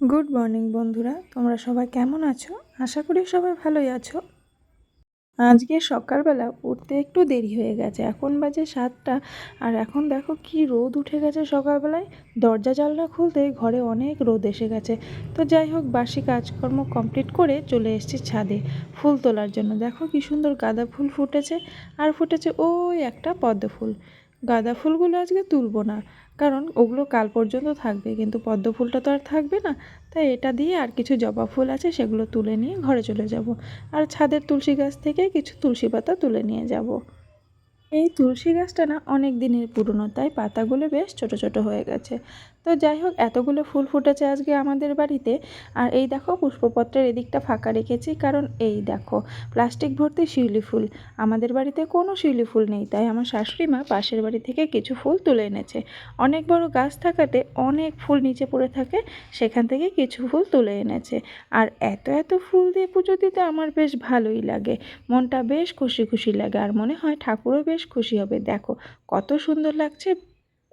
Good morning বন্ধুরা, তোমরা সবাই কেমন আছো? আশা করি সবাই ভালোই আছো। আজকে সকালবেলা উঠতে একটু দেরি হয়ে গেছে, এখন বাজে 7টা। আর এখন দেখো কি রোদ উঠে গেছে সকালবেলায়। দরজা জানলা খুলতে ঘরে অনেক রোদ এসে গেছে। তো যাই হোক, বাসি কাজকর্ম কমপ্লিট করে চলে এসেছি ছাদে ফুল তোলার জন্য। দেখো কি সুন্দর গাঁদা ফুল ফুটেছে, আর ফুটেছে ওই একটা পদ্ম ফুল। গাঁদা ফুলগুলো আজকে তুলবো না, কারণ ওগুলো কাল পর্যন্ত থাকবে, কিন্তু পদ্ম ফুলটা তো আর থাকবে না। তাই এটা দিয়ে আর কিছু জবা ফুল আছে সেগুলো তুলে নিয়ে ঘরে চলে যাব। আর ছাদের তুলসী গাছ থেকে কিছু তুলসী পাতা তুলে নিয়ে যাব। এই তুলসী গাছটা না অনেক দিনের পুরনো, তাই পাতাগুলো বেশ ছোট ছোট হয়ে গেছে। তো যাই হোক, এতগুলো ফুল ফুটেছে আজকে আমাদের বাড়িতে। আর এই দেখো, পুষ্পপত্রের এদিকটা ফাঁকা রেখেছি, কারণ এই দেখো প্লাস্টিক ভর্তি শিউলি ফুল। আমাদের বাড়িতে কোনো শিউলি ফুল নেই, তাই আমার শাশুড়ি মা পাশের বাড়ি থেকে কিছু ফুল তুলে এনেছে। অনেক বড় গাছ থাকাতে অনেক ফুল নিচে পড়ে থাকে, সেখান থেকে কিছু ফুল তুলে এনেছে। আর এত এত ফুল দিয়ে পুজো দিতে আমার বেশ ভালোই লাগে, মনটা বেশ খুশি খুশি লাগে, আর মনে হয় ঠাকুরও বেশ খুশি হবে। দেখো কত সুন্দর লাগছে।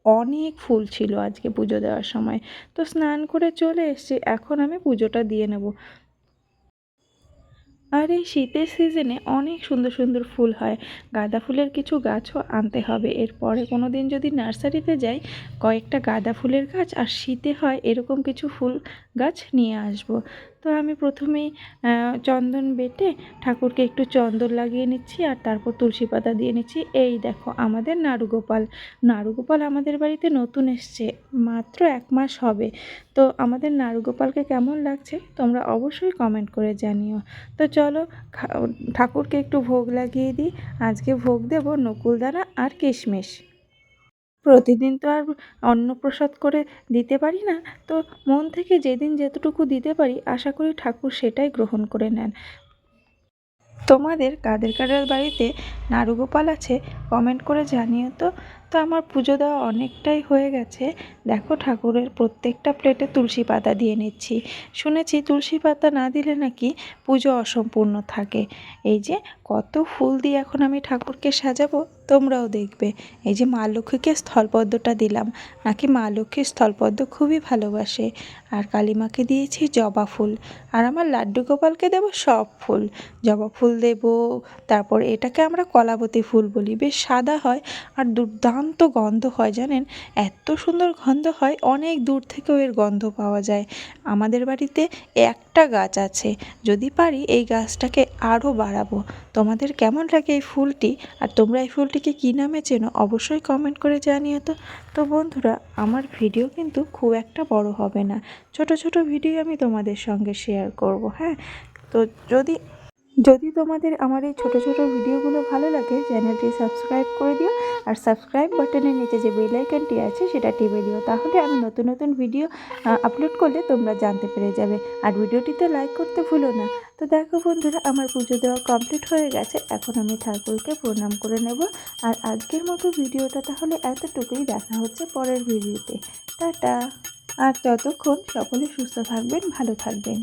অনেক ফুল ছিল আজকে পুজো দেওয়ার সময়। তো স্নান করে চলে এসেছি, এখন আমি পুজোটা দিয়ে নেব। আর এই শীতের সিজনে অনেক সুন্দর সুন্দর ফুল হয়। গাঁদা ফুলের কিছু গাছও আনতে হবে, এরপরে কোনো দিন যদি নার্সারিতে যাই, কয়েকটা গাঁদা ফুলের গাছ আর শীতে হয় এরকম কিছু ফুল গাছ নিয়ে আসব। তো আমি প্রথমেই চন্দন বেটে ঠাকুরকে একটু চন্দন লাগিয়ে নিচ্ছি, আর তারপর তুলসী পাতা দিয়ে নিচ্ছি। এই দেখো আমাদের নাড়ুগোপাল। নাড়ুগোপাল আমাদের বাড়িতে নতুন এসছে, মাত্র 1 মাস হবে। তো আমাদের নাড়ুগোপালকে কেমন লাগছে তোমরা অবশ্যই কমেন্ট করে জানিও। তো চলো ঠাকুরকে একটু ভোগ লাগিয়ে দিই। আজকে ভোগ দেব নকুলদানা আর কিশমিশ। প্রতিদিন তো আর অন্নপ্রসাদ করে দিতে পারি না, তো মন থেকে যেদিন যেতটুকু দিতে পারি আশা করি ঠাকুর সেটাই গ্রহণ করে নেন। তোমাদের কাদের কাদের বাড়িতে নাড়ুগোপাল আছে কমেন্ট করে জানিও তো। তো আমার পুজো দেওয়া অনেকটাই হয়ে গেছে। দেখো ঠাকুরের প্রত্যেকটা প্লেটে তুলসী পাতা দিয়ে নিচ্ছি। শুনেছি তুলসী পাতা না দিলে নাকি পুজো অসম্পূর্ণ থাকে। এই যে কত ফুল দিয়ে এখন আমি ঠাকুরকে সাজাবো, তোমরাও দেখবে। এই যে মা লক্ষ্মীকে স্থলপদ্মটা দিলাম, নাকি মা লক্ষ্মী স্থলপদ্ম খুবই ভালোবাসে। আর কালীমাকে দিয়েছি জবা ফুল, আর আমার লাড্ডু গোপালকে দেবো সব ফুল। জবা ফুল দেব, তারপর এটাকে আমরা কলাবতী ফুল বলি, বেশ সাদা হয় আর দুর্দান্ত গন্ধ হয় জানেন। এত সুন্দর গন্ধ হয়, অনেক দূর থেকেও এর গন্ধ পাওয়া যায়। আমাদের বাড়িতে একটা গাছ আছে, যদি পারি এই গাছটাকে আরও বাড়াবো। তোমাদের কেমন লাগে এই ফুলটি, আর তোমরা এই ফুলটিকে কী নামে চেনো অবশ্যই কমেন্ট করে জানিও তো। তো বন্ধুরা, আমার ভিডিও কিন্তু খুব একটা বড় হবে না, ছোট ছোট ভিডিও আমি তোমাদের সঙ্গে শেয়ার করব। হ্যাঁ, তো যদি যদি তোমাদের আমার এই ছোট ছোট ভিডিওগুলো ভালো লাগে, চ্যানেলটি সাবস্ক্রাইব করে দিও। আর সাবস্ক্রাইব বাটনের নিচে যে বেল আইকনটি আছে সেটা টিপে দিও, তাহলে আমি নতুন নতুন ভিডিও আপলোড করলে তোমরা জানতে পেরে যাবে। আর ভিডিওটিতে লাইক করতে ভুলো না। তো দেখো বন্ধুরা, আমার পুজো দেওয়া কমপ্লিট হয়ে গেছে, এখন আমি ঠাকুরকে প্রণাম করে নেব। আর আজকের মতো ভিডিওটা তাহলে এতটুকুই, দেখা হচ্ছে পরের ভিডিওতে। টাটা। আর ততক্ষণ সকলে সুস্থ থাকবেন, ভালো থাকবেন।